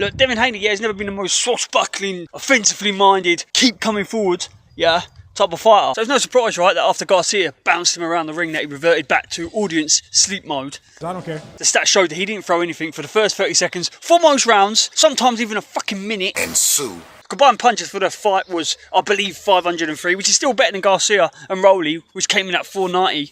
Look, Devin Haney, yeah, has never been the most swashbuckling, offensively minded, keep coming forward, yeah, type of fighter. So it's no surprise, right, that after Garcia bounced him around the ring that he reverted back to audience sleep mode. I don't care. The stats showed that he didn't throw anything for the first 30 seconds, for most rounds, sometimes even a fucking minute. And Sue. Combined punches for the fight was, I believe, 503, which is still better than Garcia and Rolly, which came in at 490.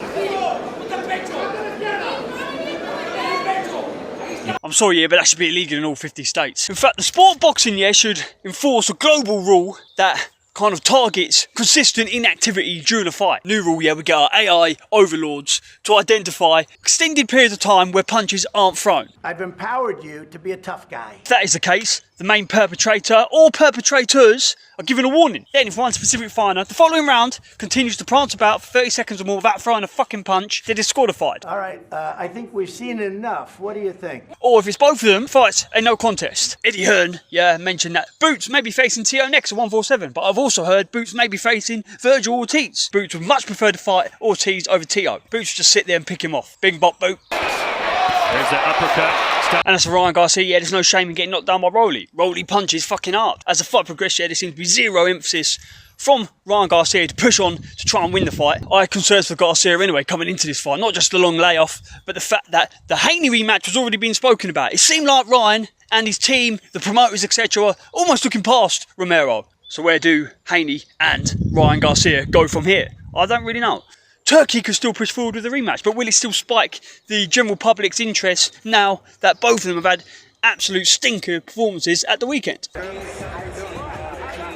I'm sorry, yeah, but that should be illegal in all 50 states. In fact, the sport of boxing, yeah, should enforce a global rule that kind of targets consistent inactivity during a fight. New rule, yeah, we get our AI overlords to identify extended periods of time where punches aren't thrown. I've empowered you to be a tough guy. If that is the case, the main perpetrator or perpetrators are given a warning. Then if one specific fighter, the following round, continues to prance about for 30 seconds or more without throwing a fucking punch, they're disqualified. All right, I think we've seen enough. What do you think? Or if it's both of them, fights a no contest. Eddie Hearn, yeah, mentioned that Boots may be facing Teo next at 147, but I've also heard Boots may be facing Virgil Ortiz. Boots would much prefer to fight Ortiz over Teo. Boots would just sit there and pick him off. Bing bop boot. There's that uppercut. And as for RYAN GARCIA, yeah, there's no shame in getting knocked down by Rolly. Rolly punches fucking hard. As the fight progressed, yeah, there seems to be zero emphasis from RYAN GARCIA to push on to try and win the fight. I had concerns for Garcia anyway coming into this fight, not just the long layoff, but the fact that the Haney rematch was already being spoken about. It seemed like Ryan and his team, the promoters, etc., were almost looking past Romero. So where do Haney and RYAN GARCIA go from here? I don't really know. Turkey could still push forward with the rematch, but will it still spike the general public's interest now that both of them have had absolute stinker performances at the weekend?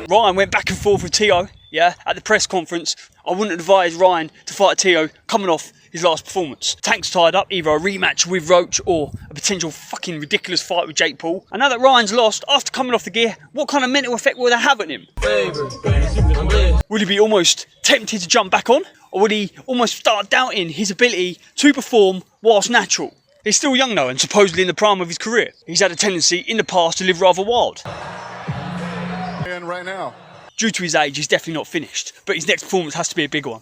Ryan went back and forth with Teo, yeah, at the press conference. I wouldn't advise Ryan to fight Teo coming off his last performance. Tank's tied up, either a rematch with Roach or a potential fucking ridiculous fight with Jake Paul. And now that Ryan's lost, after coming off the gear, what kind of mental effect will that have on him? Will he be almost tempted to jump back on? Or would he almost start doubting his ability to perform whilst natural? He's still young though, and supposedly in the prime of his career. He's had a tendency in the past to live rather wild. And right now. Due to his age, he's definitely not finished, but his next performance has to be a big one.